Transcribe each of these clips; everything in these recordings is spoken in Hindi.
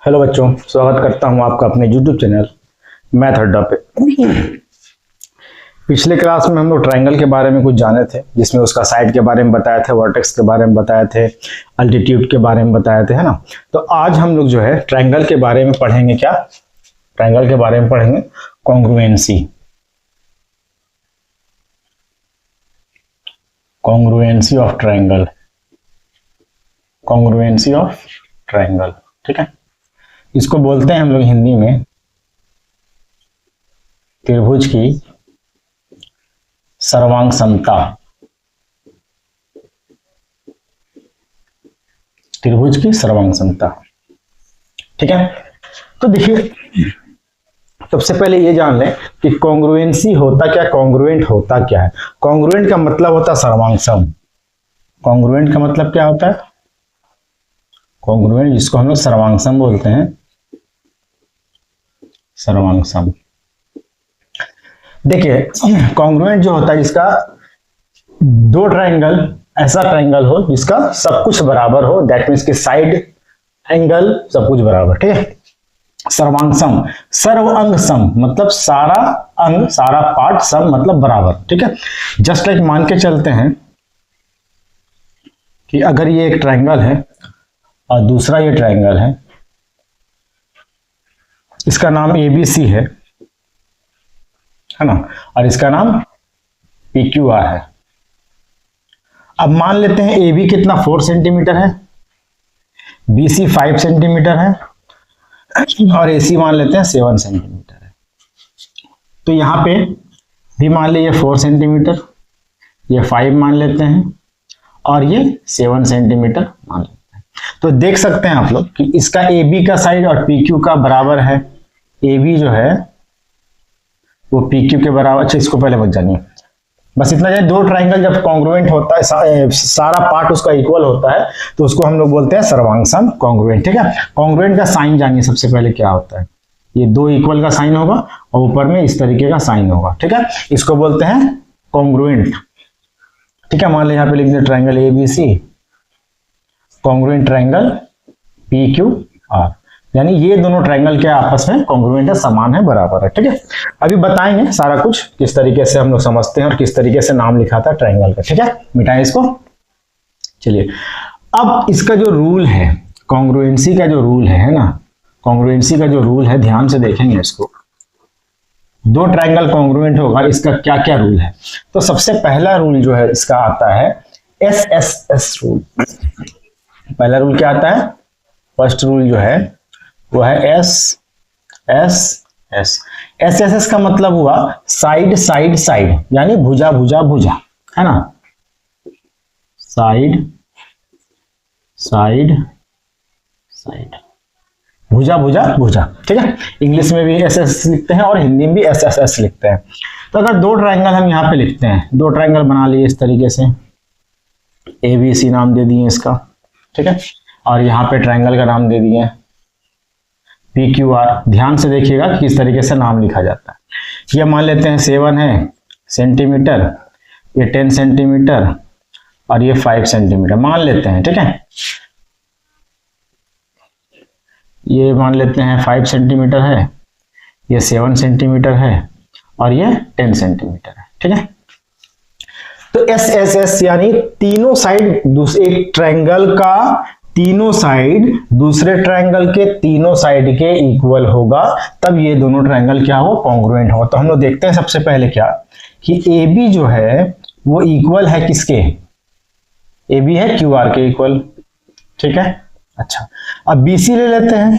हेलो बच्चों, स्वागत करता हूं आपका अपने YouTube चैनल मैथ अड्डा पे। पिछले क्लास में हम लोग ट्रायंगल के बारे में कुछ जाने थे, जिसमें उसका साइड के बारे में बताए थे, वर्टेक्स के बारे में बताए थे, अल्टीट्यूड के बारे में बताए थे, है ना। तो आज हम लोग जो है ट्रायंगल के बारे में पढ़ेंगे। क्या ट्रायंगल के बारे में पढ़ेंगे? Congruency. Congruency of triangle, congruency of triangle, ठीक है। इसको बोलते हैं हम लोग हिंदी में त्रिभुज की सर्वांग समता। त्रिभुज की सर्वांग समता, ठीक है। तो देखिए, सबसे पहले ये जान लें कि कॉन्ग्रुएंसी होता क्या, कॉन्ग्रुएंट होता क्या है। कॉन्ग्रुएंट का मतलब होता है सर्वांग सम। कॉन्ग्रुएंट का मतलब क्या होता है? कॉन्ग्रुएंट, जिसको हम लोग सर्वांग सम बोलते हैं, सर्वांग सम। देखिए, कॉन्ग्रुएंट जो होता है जिसका दो ट्रायंगल, ऐसा ट्रायंगल हो जिसका सब कुछ बराबर हो, दैट मीन्स कि साइड एंगल सब कुछ बराबर, ठीक है। सर्वांग सम, सर्व अंग सम मतलब सारा अंग, सारा पार्ट, सम मतलब बराबर, ठीक है। जस्ट लाइक मान के चलते हैं कि अगर ये एक ट्रायंगल है और दूसरा ये ट्रायंगल है, इसका नाम ABC है ना, और इसका नाम PQR है। अब मान लेते हैं AB कितना 4 सेंटीमीटर है, BC 5 सेंटीमीटर है और AC मान लेते हैं 7 सेंटीमीटर है। तो यहां पे भी मान लीजिए 4 सेंटीमीटर, ये 5 मान लेते हैं और ये 7 सेंटीमीटर मान लेते हैं। तो देख सकते हैं आप लोग कि इसका AB का साइड और PQ का बराबर है। AB जो है वो PQ के बराबर। अच्छा, इसको पहले मत जानिए, बस इतना जानिए, दो ट्रायंगल जब कॉन्ग्रुएंट होता है, सारा पार्ट उसका इक्वल होता है, तो उसको हम लोग बोलते हैं सर्वांग सम कॉन्ग्रुएंट, ठीक है। कॉन्ग्रुएंट का साइन जानिए सबसे पहले क्या होता है। ये दो इक्वल का साइन होगा और ऊपर में इस तरीके का साइन होगा, ठीक है। इसको बोलते हैं कॉन्ग्रुएंट, ठीक है। मान लीजिए यहाँ पे लिख दिया triangle ABC, congruent triangle PQR, यानी ये दोनों ट्रायंगल के आपस में कॉन्ग्रुएंट है, समान है, बराबर है, ठीक है। अभी बताएंगे सारा कुछ किस तरीके से हम लोग समझते हैं और किस तरीके से नाम लिखा था ट्रायंगल का, ठीक है। मिटाएं इसको। चलिए, अब इसका जो रूल है, कॉन्ग्रुएंसी का जो रूल है ना, कॉन्ग्रुएंसी का जो रूल है, ध्यान से देखेंगे इसको। दो ट्रायंगल कॉन्ग्रुएंट होगा, इसका क्या क्या रूल है। तो सबसे पहला रूल जो है इसका आता है SSS रूल। पहला रूल क्या आता है? फर्स्ट रूल जो है वो है SSS। SSS का मतलब हुआ साइड साइड साइड, यानी भुजा भुजा भुजा, है ना। साइड साइड साइड, भुजा भुजा भुजा, ठीक है। इंग्लिश में भी SSS लिखते हैं और हिंदी में भी SSS लिखते हैं। तो अगर दो ट्रायंगल हम यहाँ पे लिखते हैं, दो ट्रायंगल बना लिए इस तरीके से, ABC नाम दे दिए इसका, ठीक है, और यहाँ पे ट्रायंगल का नाम दे दिए PQR। ध्यान से देखिएगा कि किस तरीके से नाम लिखा जाता है। ये मान लेते हैं 7 है सेंटीमीटर, ये 10 सेंटीमीटर और ये 5 सेंटीमीटर मान लेते हैं, ठीक है। ये मान लेते हैं 5 सेंटीमीटर है, ये 7 सेंटीमीटर है और ये 10 सेंटीमीटर है, ठीक है। तो SSS यानी तीनों साइड, एक ट्रायंगल का तीनों साइड दूसरे ट्रायंगल के तीनों साइड के इक्वल होगा, तब ये दोनों ट्रायंगल क्या हो, कॉन्ग्रुएंट हो। तो हम लोग देखते हैं सबसे पहले क्या कि AB जो है वो इक्वल है किसके? AB है QR के इक्वल, ठीक है। अच्छा, अब BC ले लेते हैं।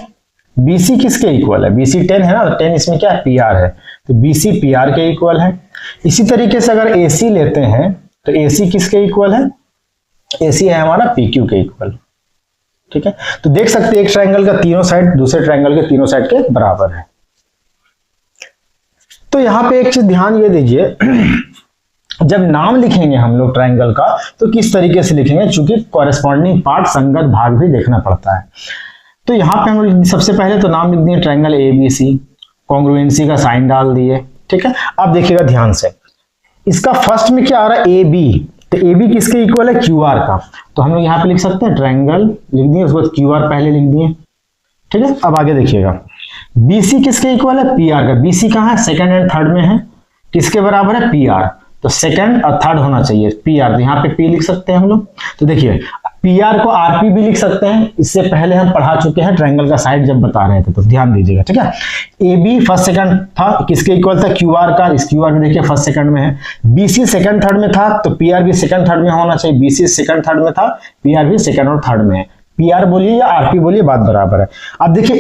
BC किसके इक्वल है? BC 10 है ना, 10 इसमें क्या है, PR है, तो BC PR के इक्वल है। इसी तरीके से अगर AC लेते हैं तो AC किसके इक्वल है? AC है हमारा PQ के इक्वल, ठीक है। तो देख सकते हैं एक ट्रायंगल का तीनों साइड दूसरे ट्रायंगल के तीनों साइड के बराबर है। तो यहां पे एक चीज ध्यान ये दीजिए, जब नाम लिखेंगे हम लोग ट्रायंगल का तो किस तरीके से लिखेंगे, क्योंकि कॉरेस्पॉन्डिंग पार्ट, संगत भाग भी देखना पड़ता है। तो यहाँ पे हम लोग सबसे पहले तो नाम लिख दिए ट्रायंगल ABC, कॉन्ग्रुएंसी का साइन डाल दिए, ठीक है। अब देखिएगा ध्यान से, इसका फर्स्ट में क्या आ रहा है, AB, तो AB किसके इक्वल है, QR का। तो हम लोग यहाँ पे लिख सकते हैं ट्रायंगल लिख दिए, उसके बाद QR पहले लिख दिए, ठीक है, अब आगे देखिएगा, बीसी किसके इक्वल है, पी आर का। बीसी कहाँ है, सेकंड एंड थर्ड में है, किसके बराबर है, पी आर। तो सेकंड और थर्ड होना चाहिए पी आर, तो यहाँ पे पी लिख सकते हैं हम लोग। तो देखिए पी आर को आरपी भी लिख सकते हैं, इससे पहले हम पढ़ा चुके हैं ट्रायंगल का साइड जब बता रहे थे, तो ध्यान दीजिएगा, ठीक है। ए बी फर्स्ट सेकंड था, किसके इक्वल था, क्यू आर का। इस क्यू आर में देखिए फर्स्ट सेकंड में है। बीसी सेकंड थर्ड में था, तो पी आर भी सेकंड थर्ड में होना चाहिए। बीसी सेकंड थर्ड में था, पी आर भी सेकंड और थर्ड में है। पी आर बोलिए या आरपी बोलिए, बात बराबर है। अब देखिए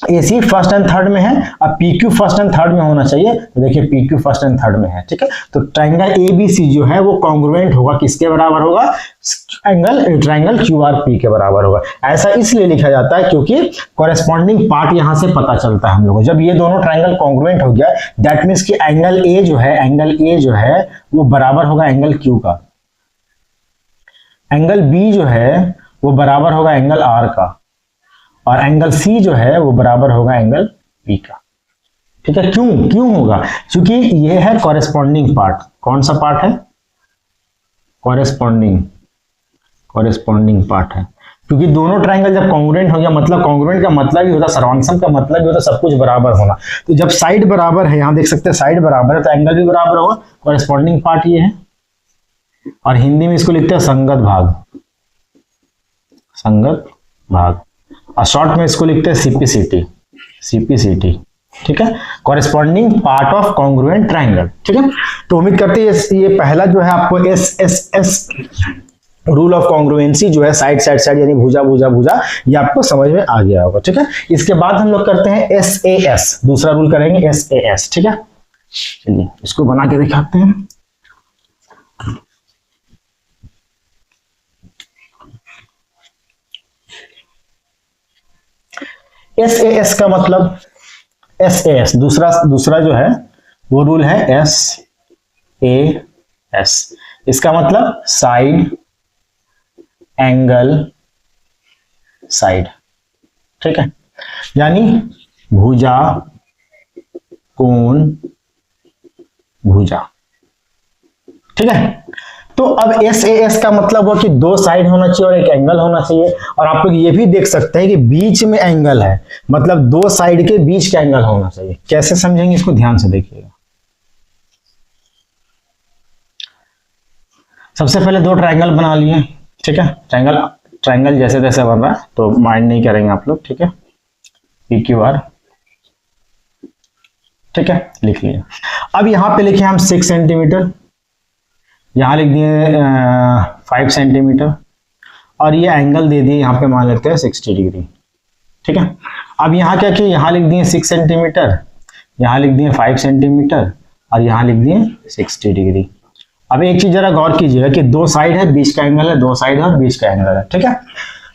एसी फर्स्ट एंड थर्ड में है, अब पीक्यू फर्स्ट एंड थर्ड में होना चाहिए, तो देखिए पीक्यू फर्स्ट एंड थर्ड में है, ठीक है। तो ट्रायंगल एबीसी जो है वो कॉन्ग्रुएंट होगा, किसके बराबर होगा, ट्रायंगल क्यूआरपी के बराबर होगा। ऐसा इसलिए लिखा जाता है क्योंकि कॉरेस्पॉन्डिंग पार्ट यहां से पता चलता है हम लोगों को। जब ये दोनों ट्रायंगल कॉन्ग्रुएंट हो गया, दैट मीन्स कि एंगल ए जो है वो बराबर होगा एंगल क्यू का, एंगल बी जो है वो बराबर होगा एंगल आर का, और एंगल सी जो है वो बराबर होगा एंगल पी का, ठीक है। क्यों होगा, क्योंकि ये है कॉरेस्पॉन्डिंग पार्ट। कौन सा पार्ट है, कॉरेस्पॉन्डिंग पार्ट है, क्योंकि दोनों ट्रायंगल जब कॉन्ग्रुएंट हो गया, मतलब कॉन्ग्रुएंट का मतलब ही होता है, सर्वांगसम का मतलब ही होता है सब कुछ बराबर होना। तो जब साइड बराबर है, यहां देख सकते हैं साइड बराबर है, तो एंगल भी बराबर होगा। कॉरेस्पॉन्डिंग पार्ट ये है, और हिंदी में इसको लिखते हैं संगत भाग, और शॉर्ट में इसको लिखते हैं सीपीसीटी, ठीक है, corresponding part of congruent triangle, ठीक है। तो उम्मीद करते हैं ये पहला जो है आपको एस रूल ऑफ कॉन्ग्रुएंसी जो है, साइड यानी भुजा, ये आपको समझ में आ गया होगा, ठीक है। इसके बाद हम लोग करते हैं एसएएस, दूसरा रूल करेंगे एसएएस, ठीक है। चलिए इसको बना के दिखाते हैं। एसएएस का मतलब, एसएएस दूसरा जो है वो रूल है एसएएस। इसका मतलब साइड एंगल साइड, ठीक है, यानी भुजा कोण भुजा, ठीक है। तो अब एसएएस का मतलब हुआ कि दो साइड होना चाहिए और एक एंगल होना चाहिए, और आप लोग ये भी देख सकते हैं कि बीच में एंगल है, मतलब दो साइड के बीच का एंगल होना चाहिए। कैसे समझेंगे इसको, ध्यान से देखिएगा। सबसे पहले दो ट्रायंगल बना लिए, ठीक है। ट्रायंगल जैसे तैसे बन रहा है तो माइंड नहीं करेंगे आप लोग, ठीक है। PQR, ठीक है, लिख लिया। अब यहां पे लिखे हम 6 सेंटीमीटर, यहां लिख दिए 5 सेंटीमीटर, और ये एंगल दे दिए यहां पे मान लेते हैं 60 डिग्री, ठीक है। अब यहां क्या किया, यहां लिख दिए 6 सेंटीमीटर, यहां लिख दिए 5 सेंटीमीटर, और यहां लिख दिए 60 डिग्री। अब एक चीज जरा गौर कीजिएगा कि दो साइड है, बीच का एंगल है, दो साइड है और बीच का एंगल है, ठीक है।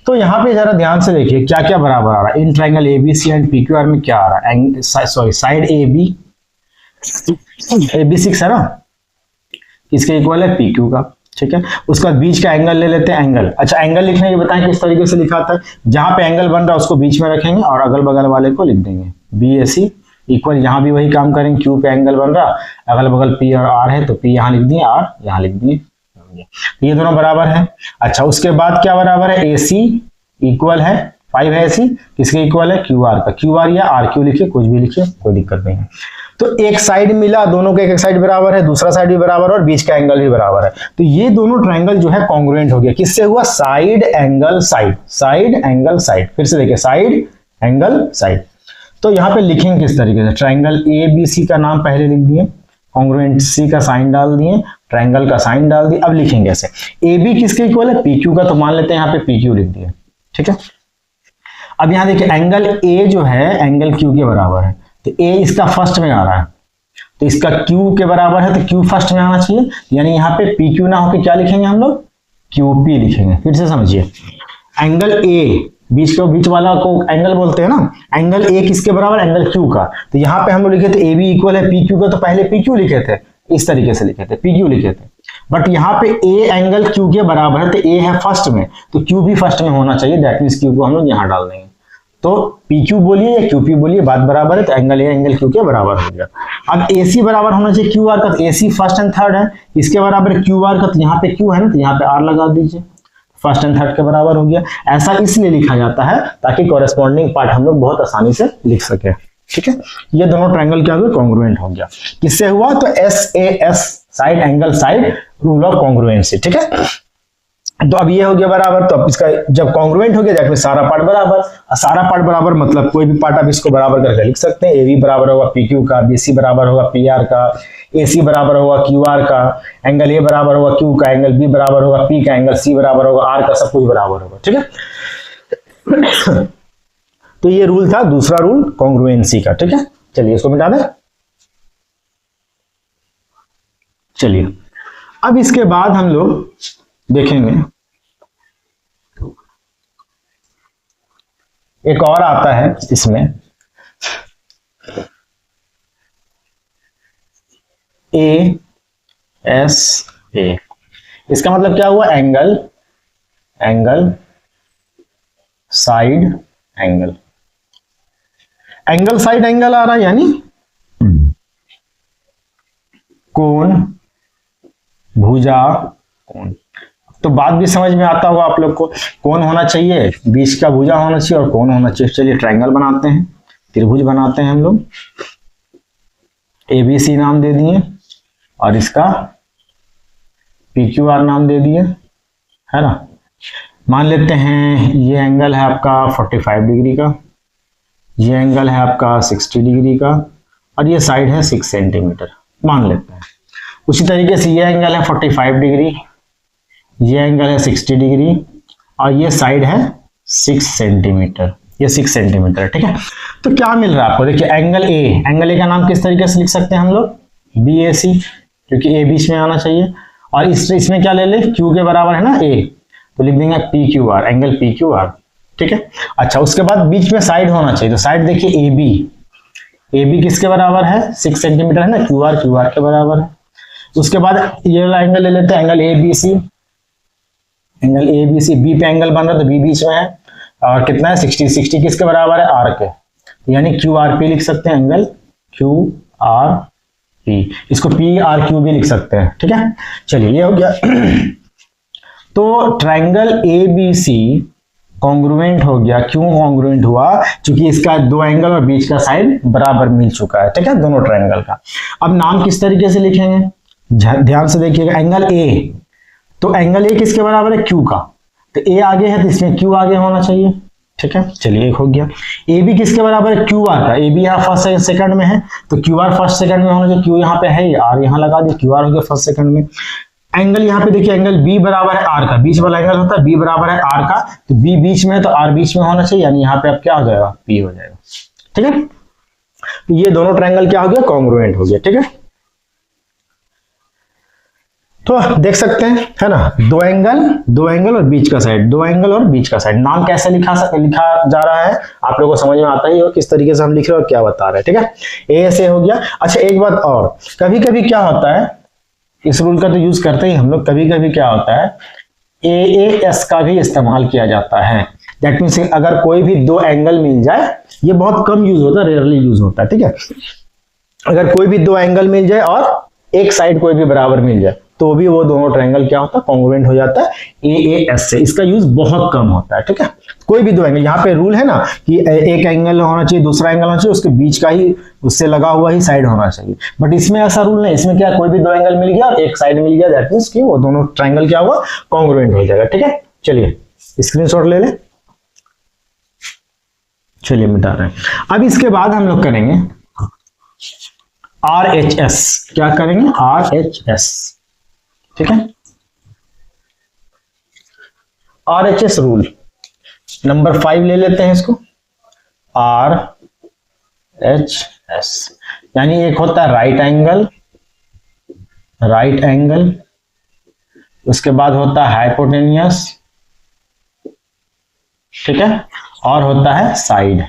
तो यहाँ पे जरा ध्यान से देखिए क्या क्या बराबर आ रहा है in triangle ABC and PQR में। क्या आ रहा है, साइड AB 6 है ना, किसके इक्वल है, PQ का, ठीक है। उसके बाद बीच का एंगल ले लेते हैं, एंगल। अच्छा, एंगल लिखने की बताएं किस तरीके से लिखा था। जहां पे एंगल बन रहा है उसको बीच में रखेंगे और अगल बगल वाले को लिख देंगे BAC इक्वल, यहाँ भी वही काम करेंगे। Q पे एंगल बन रहा, अगल बगल P और R है, तो P यहाँ लिख दिए, R यहाँ लिख दिए, ये दोनों बराबर है। अच्छा, उसके बाद क्या बराबर है, AC इक्वल है 5 है AC, किसके इक्वल है, QR का। QR या RQ लिखिए, कुछ भी लिखिए, कोई दिक्कत नहीं है। तो एक साइड मिला, दोनों के एक साइड बराबर है, दूसरा साइड भी बराबर और बीच का एंगल भी बराबर है। तो ये दोनों ट्रायंगल जो है कॉन्ग्रुएंट हो गया, किससे हुआ, साइड एंगल साइड। फिर से देखिए, साइड एंगल साइड। तो यहाँ पे लिखेंगे किस तरीके से, ट्रायंगल ABC का नाम पहले लिख दिए, कॉन्ग्रुएंसी का साइन डाल दिए, ट्रायंगल का साइन डाल दिए। अब लिखेंगे ऐसे, AB किसके इक्वल है, PQ का, तो मान लेते हैं यहाँ पे PQ लिख दिए, ठीक है। अब यहाँ देखिए एंगल A जो है एंगल Q के बराबर है, तो A इसका फर्स्ट में आ रहा है, तो इसका Q के बराबर है, तो Q फर्स्ट में आना चाहिए, यानी यहाँ पे PQ ना होकर क्या लिखेंगे हम लोग, QP लिखेंगे। फिर से समझिए, एंगल A बीच वाला को एंगल बोलते हैं ना, एंगल A किसके बराबर, एंगल Q का। तो यहाँ पे हम लोग लिखे थे AB इक्वल है PQ का, तो पहले PQ लिखे थे, इस तरीके से लिखे थे, PQ लिखे थे। बट यहाँ पे A एंगल Q के बराबर है, तो A है फर्स्ट में, तो Q भी फर्स्ट में होना चाहिए, दैट मींस Q को हम लोग यहाँ डाल देंगे। तो PQ बोलिए या QP बोलिए, बात बराबर है, तो एंगल A एंगल Q के बराबर हो गया। अब AC बराबर होना चाहिए QR का, तो AC फर्स्ट एंड थर्ड है, इसके बराबर है QR का, तो यहाँ पे Q है ना, तो यहाँ पे R लगा दीजिए। फर्स्ट एंड थर्ड के बराबर हो गया। ऐसा इसलिए लिखा जाता है ताकि कॉरेस्पॉन्डिंग पार्ट हम लोग बहुत आसानी से लिख सके। ठीक है, ये दोनों ट्रायंगल क्या हुआ, कॉन्ग्रुएंट हो गया। किससे हुआ, तो SAS side angle side rule of congruency. ठीक है, तो अब ये हो गया बराबर, तो अब इसका जब कॉन्ग्रुएंट हो गया जाके सारा पार्ट बराबर। सारा पार्ट बराबर मतलब कोई भी पार्ट आप इसको बराबर करके लिख सकते हैं। AB बराबर होगा PQ का, BC बराबर होगा PR का, AC बराबर होगा QR का, एंगल A बराबर होगा Q का, एंगल B बराबर होगा P का, एंगल C बराबर होगा R का, सब कुछ बराबर होगा। ठीक है, तो ये रूल था दूसरा रूल कॉन्ग्रुएंसी का। ठीक है, चलिए इसको मिटा दें। चलिए अब इसके बाद हम लोग देखेंगे एक और आता है इसमें ASA। इसका मतलब क्या हुआ, angle angle side angle. Angle side angle आ रहा है यानी कोण भुजा कोण। तो बात भी समझ में आता होगा आप लोग को, कोण होना चाहिए, बीच का भुजा होना चाहिए और कोण होना चाहिए। चलिए ट्रायंगल बनाते हैं, त्रिभुज बनाते हैं हम लोग। ABC नाम दे दिए और इसका PQR नाम दे दिए, है ना। मान लेते हैं ये एंगल है आपका 45 डिग्री का, ये एंगल है आपका 60 डिग्री का और ये साइड है 6 सेंटीमीटर मान लेते हैं। उसी तरीके से ये एंगल है 45 डिग्री, ये एंगल है 60 डिग्री और ये साइड है 6 सेंटीमीटर, ये 6 सेंटीमीटर। ठीक है, तो क्या मिल रहा है आपको, देखिए एंगल A का नाम किस तरीके से लिख सकते हैं हम लोग, BAC, क्योंकि A बीच में आना चाहिए। और इसमें क्या ले ले, Q के बराबर है ना A, तो लिख देंगे PQR, एंगल PQR। ठीक है, अच्छा उसके बाद बीच में साइड होना चाहिए, तो साइड देखिए AB किसके बराबर है, 6 सेंटीमीटर है ना, QR के बराबर है। उसके बाद ये वाला एंगल ले लेते हैं, एंगल ABC, B पे एंगल बन रहा है तो B बीच में है और कितना है 60 किसके बराबर है, R के, यानी QRP लिख सकते हैं, एंगल QRP, इसको PRQ भी लिख सकते हैं। ठीक है, चलिए ये हो गया। तो ट्रायंगल ABC कॉन्ग्रुएंट हो गया। क्यों कॉन्ग्रुएंट हुआ, क्योंकि इसका दो एंगल और बीच का साइड बराबर मिल चुका है। ठीक है, दोनों ट्रायंगल का। अब नाम किस तरीके से लिखेंगे, ध्यान से देखिएगा। एंगल A, तो एंगल A किसके बराबर है, Q का, तो A आगे है तो इसमें Q आगे होना चाहिए। ठीक है, चलिए एक हो गया। AB किसके बराबर है, QR का, AB यहाँ फर्स्ट सेकंड में है तो QR फर्स्ट सेकंड में होना चाहिए। Q यहाँ पे है, R यहाँ लगा दिया, QR हो गया फर्स्ट सेकंड में। एंगल यहाँ पे देखिए, एंगल B बराबर है R का, बीच वाला एंगल होता है B बराबर है R का, तो B बीच में है तो R बीच में होना चाहिए, यानी यहाँ पे अब क्या हो जाएगा, P हो जाएगा। ठीक है, तो ये दोनों ट्रायंगल क्या हो गया, कॉन्ग्रुएंट हो गया। ठीक है, तो देख सकते हैं, है ना, दो एंगल और बीच का साइड, दो एंगल और बीच का साइड। नाम कैसे लिखा जा रहा है आप लोगों को समझ में आता ही हो, किस तरीके से हम लिख रहे हैं और क्या बता रहे हैं। ठीक है, ASA हो गया। अच्छा एक बात और, कभी कभी क्या होता है, इस रूल का तो यूज करते ही हम लोग, कभी कभी क्या होता है AAS का भी इस्तेमाल किया जाता है। दैट मीन्स अगर कोई भी दो एंगल मिल जाए, ये बहुत कम यूज होता है, रेयरली यूज होता है। ठीक है, अगर कोई भी दो एंगल मिल जाए और एक साइड कोई भी बराबर मिल जाए तो भी वो दोनों ट्रायंगल क्या होता है, कॉन्ग्रुएंट हो जाता है AAS से। इसका यूज बहुत कम होता है। ठीक है, कोई भी दो एंगल, यहाँ पे रूल है ना कि एक एंगल होना चाहिए, दूसरा एंगल होना चाहिए, उसके बीच का ही, उससे लगा हुआ ही साइड होना चाहिए। बट इसमें ऐसा रूल नहीं, इसमें क्या कोई भी दो एंगल मिल गया और एक साइड मिल गया, दैट मींस कि वो दोनों ट्रायंगल क्या हुआ, कॉन्ग्रुएंट हो जाएगा। ठीक है, चलिए स्क्रीनशॉट ले ले, चलिए मिटा रहे हैं। अब इसके बाद हम लोग करेंगे RHS, क्या करेंगे, RHS। ठीक है, RHS रूल नंबर 5 ले लेते हैं इसको, RHS, यानी एक होता है राइट एंगल, उसके बाद होता है हाइपोटेनियस, ठीक है, और होता है साइड।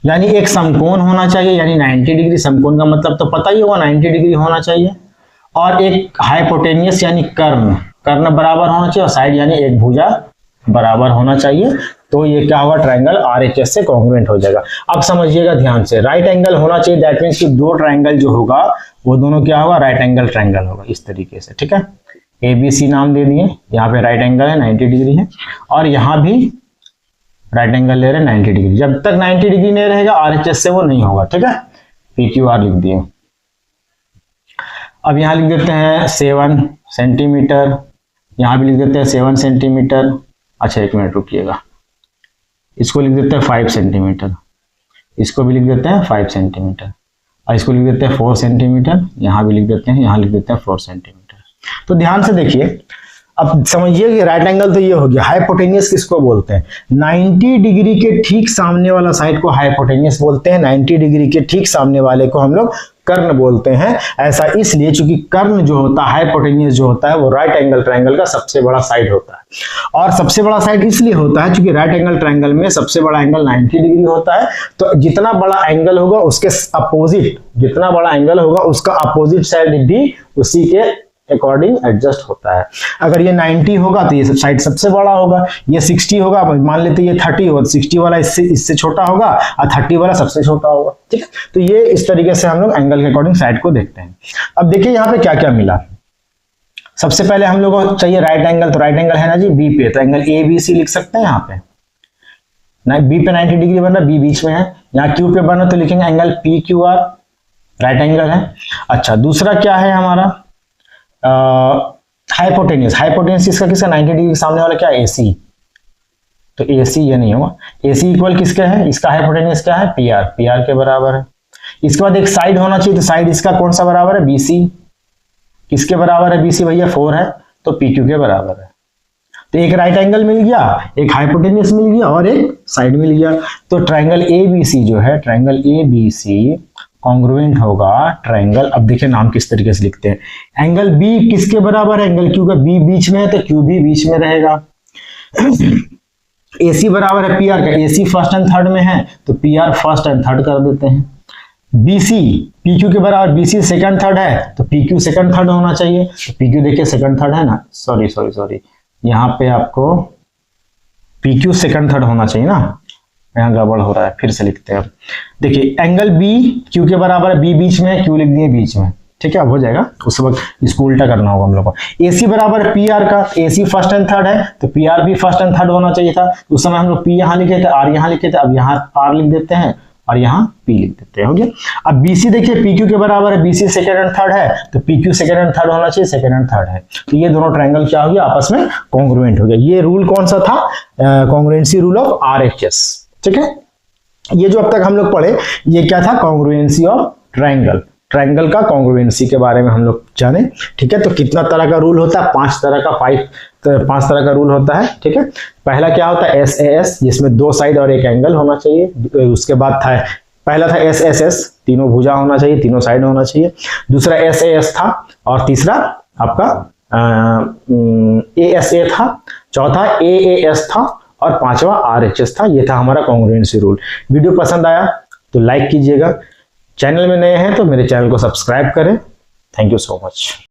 यानी एक समकोण होना चाहिए, यानी 90 डिग्री, समकोण का मतलब तो पता ही होगा 90 डिग्री होना चाहिए, और एक हाइपोटेनियस यानी कर्ण बराबर होना चाहिए, और साइड यानी एक भुजा बराबर होना चाहिए। तो ये क्या होगा, ट्रायंगल RHS से कॉन्ग्रुएंट हो जाएगा। अब समझिएगा ध्यान से, राइट एंगल होना चाहिए, दैट मींस कि दो ट्रायंगल जो होगा वो दोनों क्या होगा, राइट एंगल ट्रायंगल होगा, इस तरीके से। ठीक है, ABC नाम दे दिए, यहाँ पे राइट एंगल है 90 डिग्री है, और यहाँ भी राइट एंगल ले रहे हैं 90 डिग्री। जब तक 90 डिग्री नहीं रहेगा RHS से वो नहीं होगा, ठीक है। PQR लिख दिए। अब यहाँ लिख देते हैं 7 सेंटीमीटर, यहाँ भी लिख देते हैं 7 सेंटीमीटर। अच्छा 1 मिनट रुकिएगा, इसको लिख देते हैं 5 सेंटीमीटर, इसको भी लिख देते हैं 5 सेंटीमीटर, और इसको लिख देते हैं 4 सेंटीमीटर, यहाँ भी लिख देते हैं, यहाँ लिख देते हैं 4 सेंटीमीटर। तो ध्यान से देखिए, अब समझिए कि राइट एंगल तो ये हो गया। हाइपोटेन्यूस किसको बोलते हैं? 90 डिग्री के ठीक सामने वाला साइड को हाइपोटेन्यूस बोलते हैं, 90 डिग्री के ठीक सामने वाले को हम लोग कर्ण बोलते हैं। ऐसा इसलिए चूंकि कर्ण जो होता है, हाइपोटेन्यूस जो होता है, वो राइट एंगल ट्रायंगल का सबसे बड़ा साइड होता है। और सबसे बड़ा साइड इसलिए होता है क्योंकि राइट एंगल ट्रायंगल में सबसे बड़ा एंगल 90 डिग्री होता है। तो जितना बड़ा एंगल होगा उसके अपोजिट, जितना बड़ा एंगल होगा उसका अपोजिट साइड भी उसी के अकॉर्डिंग एडजस्ट होता है। अगर ये 90 होगा तो ये सब साइड सबसे बड़ा होगा, ये 60 होगा, मान लेते ये 30 होगा, 60 वाला इससे छोटा होगा और 30 वाला सबसे छोटा होगा, ठीक है। तो ये इस तरीके से हम लोग एंगल के अकॉर्डिंग साइड को देखते हैं। अब देखिए यहाँ पे क्या क्या मिला। सबसे पहले हम लोग को चाहिए राइट एंगल, तो राइट एंगल है ना जी बी पे, तो एंगल ABC लिख सकते हैं यहाँ पे। बी पे 90 डिग्री बना, बी बीच में है। यहाँ क्यू पे बना तो लिखेंगे एंगल PQR, राइट एंगल है। अच्छा दूसरा क्या है हमारा हाइपोटेन्यूस। हाइपोटेन्यूस इसका किसका 90 डिग्री सामने वाला क्या है? AC। तो AC ये नहीं होगा, AC इक्वल किसका है? इसका हाइपोटेन्यूस क्या है? PR, PR के बराबर है। इसके बाद एक साइड होना चाहिए, तो साइड इसका कौन सा बराबर है? BC। किसके बराबर है BC भैया? 4 है, तो PQ के बराबर है। तो एक राइट एंगल मिल गया, एक हाइपोटेन्यूस मिल गया और एक साइड मिल गया। तो ट्रायंगल ABC जो है, ट्रायंगल ABC कॉन्ग्रुएंट होगा ट्रायंगल। अब देखिए नाम किस तरीके से लिखते हैं। एंगल B किसके बराबर है? एंगल Q का। B बीच में है तो Q भी बीच में रहेगा। AC बराबर है PR का, AC फर्स्ट एंड थर्ड में है तो PR फर्स्ट एंड थर्ड कर देते हैं। BC PQ के बराबर, BC सेकंड थर्ड है तो PQ सेकंड थर्ड होना चाहिए। तो PQ देखिए सेकंड थर्ड है ना, सॉरी यहाँ पे आपको PQ सेकंड थर्ड होना चाहिए ना, यहाँ गड़बड़ हो रहा है, फिर से लिखते हैं। देखिए एंगल B Q के बराबर है, B बीच में है, Q लिख दिए बीच में, ठीक है। अब हो जाएगा, उस वक्त इसको उल्टा करना होगा हम लोग को। AC बराबर है PR का, AC फर्स्ट एंड थर्ड है तो PR भी फर्स्ट एंड थर्ड होना चाहिए था। उस समय हम लोग P यहाँ लिखे थे, R यहाँ लिखे थे, अब यहाँ R लिख देते हैं और यहाँ P लिख देते हैं, हो गया। अब BC देखिए PQ के बराबर है, BC सेकंड एंड थर्ड है तो PQ सेकंड एंड थर्ड होना चाहिए, सेकंड एंड थर्ड है। तो ये दोनों ट्रायंगल क्या हो गया? आपस में कॉन्ग्रुएंट हो गया। ये रूल कौन सा था? कॉन्ग्रुएंसी रूल ऑफ RHS, ठीक है। ये जो अब तक हम लोग पढ़े ये क्या था? Congruency of triangle. ट्रायंगल का कॉन्ग्रुएंसी के बारे में हम लोग जाने, ठीक है। तो कितना तरह का रूल होता है? 5 तरह का 5 तरह का रूल होता है, ठीक है। पहला क्या होता है? SAS, जिसमें 2 साइड और एक एंगल होना चाहिए। उसके बाद था पहला था SSS, तीनों भुजा होना चाहिए, तीनों साइड होना चाहिए। दूसरा SAS था और तीसरा आपका ASA था, चौथा AAS था और पांचवा RHS था। ये था हमारा कॉन्ग्रुएंसी रूल। वीडियो पसंद आया तो लाइक कीजिएगा, चैनल में नए हैं तो मेरे चैनल को सब्सक्राइब करें। Thank you so much.